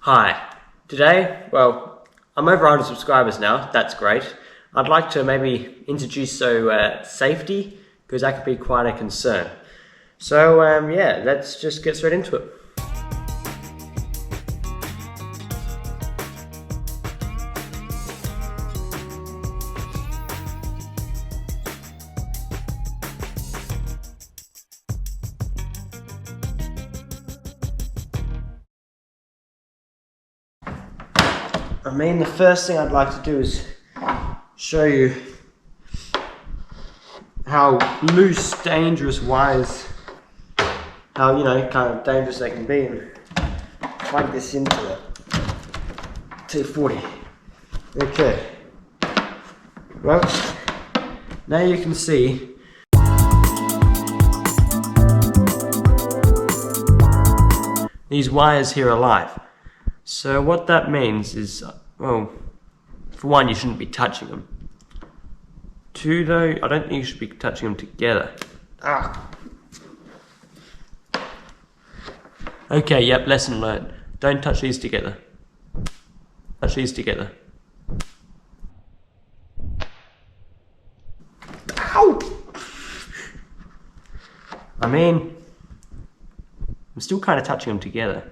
Hi, today, well, I'm over 100 subscribers now, that's great. I'd like to maybe introduce safety, because that could be quite a concern. So yeah, let's just get straight into it. The first thing I'd like to do is show you how loose, dangerous wires, how, kind of dangerous they can be, and plug this into a T40. Okay. Well, now you can see these wires here are live. So what that means is, well, for one, you shouldn't be touching them. Two, though, I don't think you should be touching them together. Okay, yep, lesson learned. Don't touch these together. Touch these together. Ow! I'm still kind of touching them together.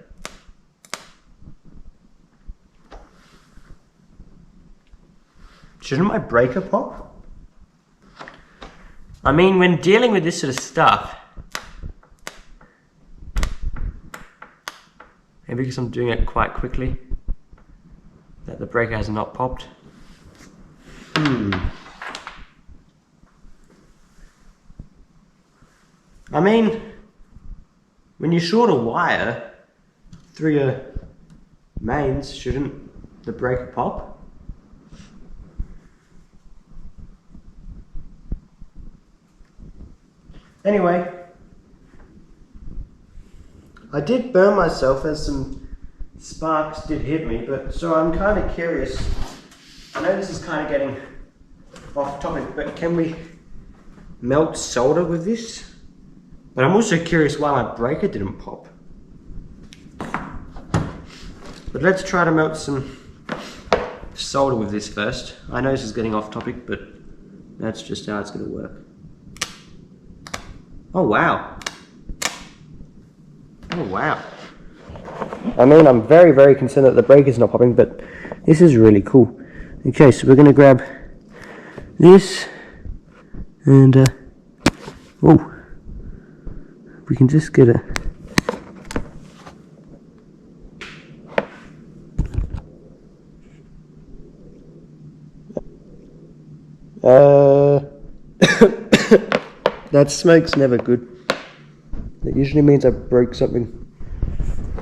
Shouldn't my breaker pop? When dealing with this sort of stuff, maybe because I'm doing it quite quickly, that the breaker has not popped. When you short a wire through your mains, shouldn't the breaker pop? Anyway, I did burn myself as some sparks did hit me, so I'm kind of curious. I know this is kind of getting off topic, but can we melt solder with this? But I'm also curious why my breaker didn't pop. But let's try to melt some solder with this first. I know this is getting off topic, but that's just how it's going to work. Oh wow. Oh wow. I'm very, very concerned that the breaker's not popping, but this is really cool. Okay, so we're going to grab this and we can just get a that smoke's never good. That usually means I broke something.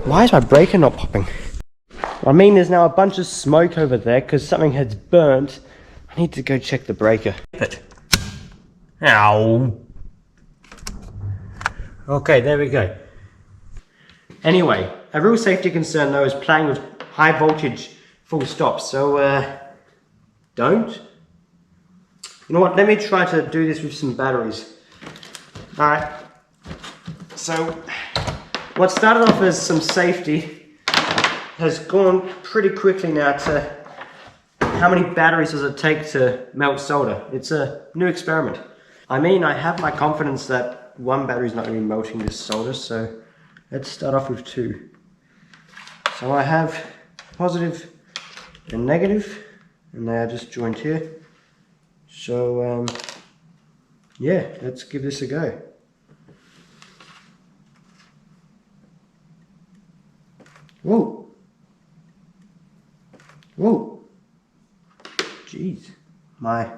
Why is my breaker not popping? There's now a bunch of smoke over there because something has burnt. I need to go check the breaker. Ow. Okay, there we go. Anyway, a real safety concern though is playing with high voltage full stop. So, don't. You know what, let me try to do this with some batteries. Alright, so what started off as some safety has gone pretty quickly now to how many batteries does it take to melt solder. It's a new experiment. I have my confidence that one battery is not going to be melting this solder, so let's start off with two. So I have positive and negative, and they are just joined here. So yeah, let's give this a go. Whoa. Whoa. Jeez. My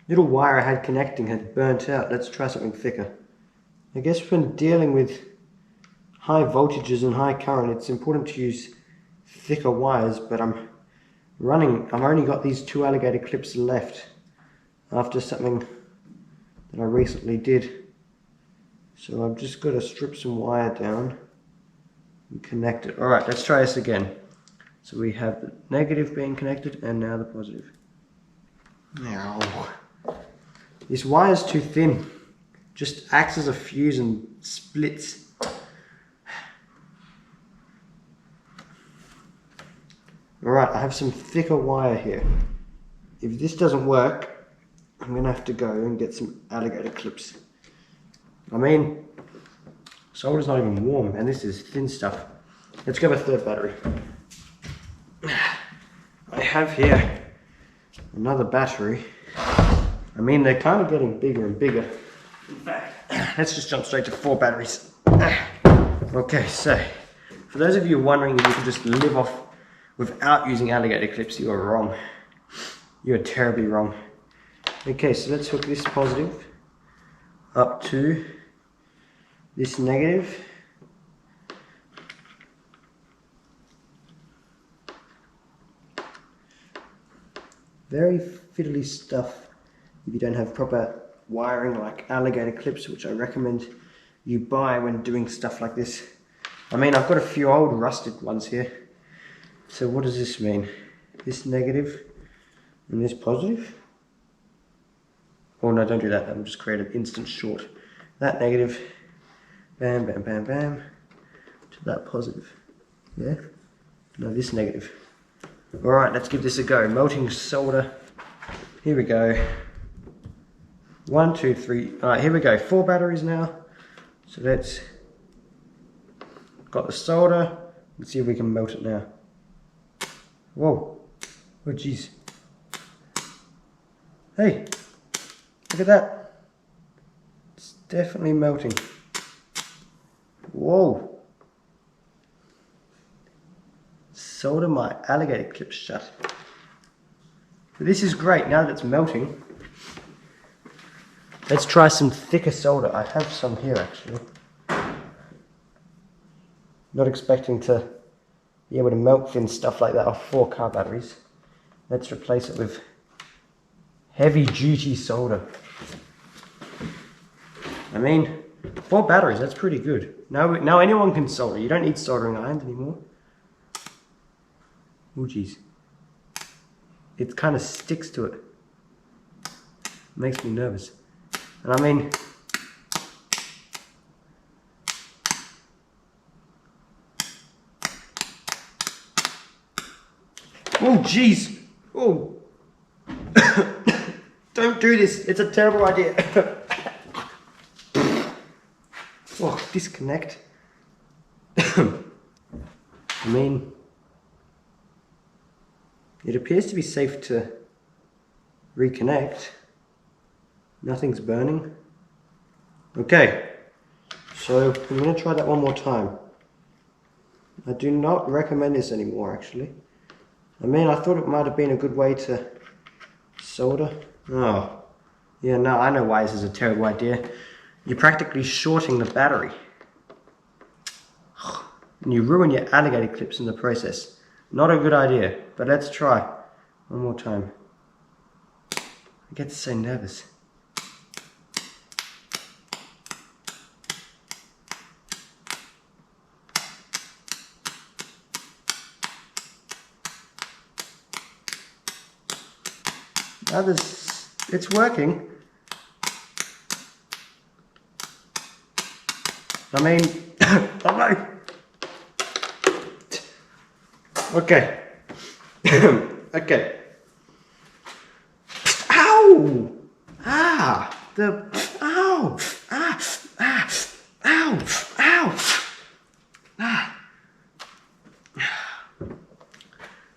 little wire I had connecting had burnt out. Let's try something thicker. I guess when dealing with high voltages and high current, it's important to use thicker wires, but I've only got these two alligator clips left after something that I recently did. So I've just got to strip some wire down and connect it. Alright, let's try this again. So we have the negative being connected and now the positive. Now, this wire's too thin. Just acts as a fuse and splits. Alright, I have some thicker wire here. If this doesn't work, I'm gonna have to go and get some alligator clips. I mean, solder's not even warm, and this is thin stuff. Let's go with third battery. I have here another battery. I mean, they're kind of getting bigger and bigger. In fact, let's just jump straight to 4 batteries. Okay, so for those of you wondering if you can just live off without using alligator clips, you are wrong. You are terribly wrong. Okay, so let's hook this positive up to this negative. Very fiddly stuff if you don't have proper wiring like alligator clips, which I recommend you buy when doing stuff like this. I mean, I've got a few old rusted ones here. So what does this mean? This negative and this positive? Oh no, don't do that. That'll just create an instant short. That negative, bam, bam, bam, bam, to that positive. Yeah? No, this negative. Alright, let's give this a go. Melting solder. Here we go. 1, 2, 3. Alright, here we go. 4 batteries now. So let's... Got the solder. Let's see if we can melt it now. Whoa. Oh, jeez. Hey. Look at that. It's definitely melting. Whoa. Solder my alligator clips shut. But this is great. Now that it's melting, let's try some thicker solder. I have some here actually. Not expecting to be able to melt thin stuff like that off 4 car batteries. Let's replace it with heavy duty solder. I mean, 4 batteries, that's pretty good. Now anyone can solder. You don't need soldering irons anymore. Oh geez. It kind of sticks to it. Makes me nervous. And I mean, oh jeez. Oh. Don't do this. It's a terrible idea. Oh, disconnect. I mean, it appears to be safe to reconnect. Nothing's burning. Okay, so I'm going to try that one more time. I do not recommend this anymore actually. I mean, I thought it might have been a good way to solder. Oh, yeah, no, I know why this is a terrible idea. You're practically shorting the battery. And you ruin your alligator clips in the process. Not a good idea, but let's try one more time. I get so nervous. Now it's working. I mean, oh no. Okay. Okay. Ow! Ah! Ow! Ah! Ah! Ow! Ow! Ah!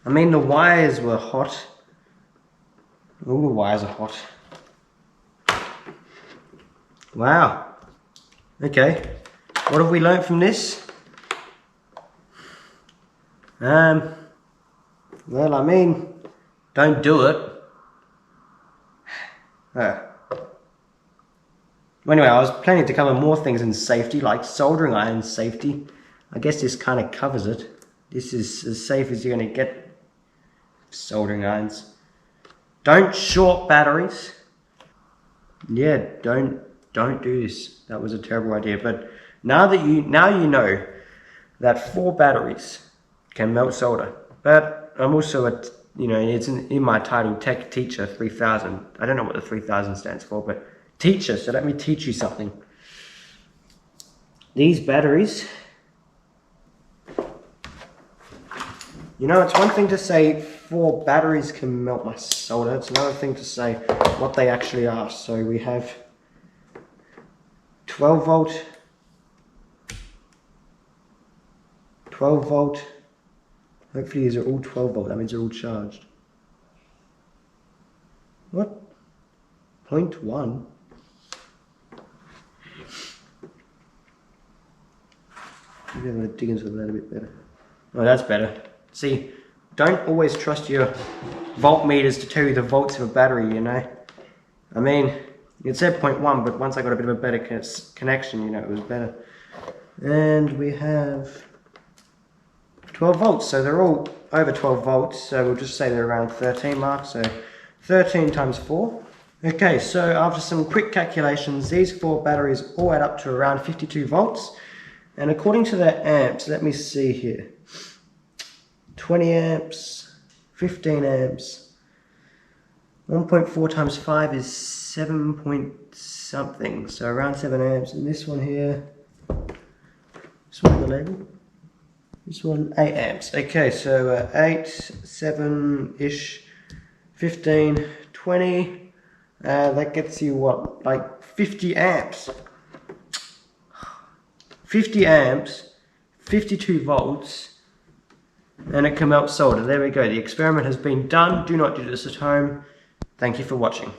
I mean, the wires were hot. All the wires are hot. Wow. Okay. What have we learnt from this? Well, I mean, don't do it. Anyway, I was planning to cover more things in safety, like soldering iron safety. I guess this kind of covers it. This is as safe as you're going to get soldering irons. Don't short batteries. Yeah, don't do this. That was a terrible idea. But now you know that 4 batteries can melt solder. But I'm also it's in my title, Tech Teacher 3000. I don't know what the 3000 stands for, but teacher. So let me teach you something. These batteries, You know, it's one thing to say 4 batteries can melt my solder. It's another thing to say what they actually are. So we have 12 volt, 12 volt. Hopefully these are all 12 volt. That means they're all charged. What? 0.1? Maybe I'm going to dig into that a bit better. Oh, that's better. See, don't always trust your voltmeters to tell you the volts of a battery, you know. I mean, it said 0.1, but once I got a bit of a better connection, you know, it was better. And we have 12 volts, so they're all over 12 volts, so we'll just say they're around 13 mark, so 13 times 4. Okay, so after some quick calculations, these 4 batteries all add up to around 52 volts. And according to their amps, let me see here. 20 amps, 15 amps, 1.4 times 5 is 7 point something, so around 7 amps. And this one here, this one on the label, this one 8 amps. Okay, so 8, 7-ish, 15, 20, that gets you what, like 50 amps. 50 amps, 52 volts, and it can melt solder. There we go. The experiment has been done. Do not do this at home. Thank you for watching.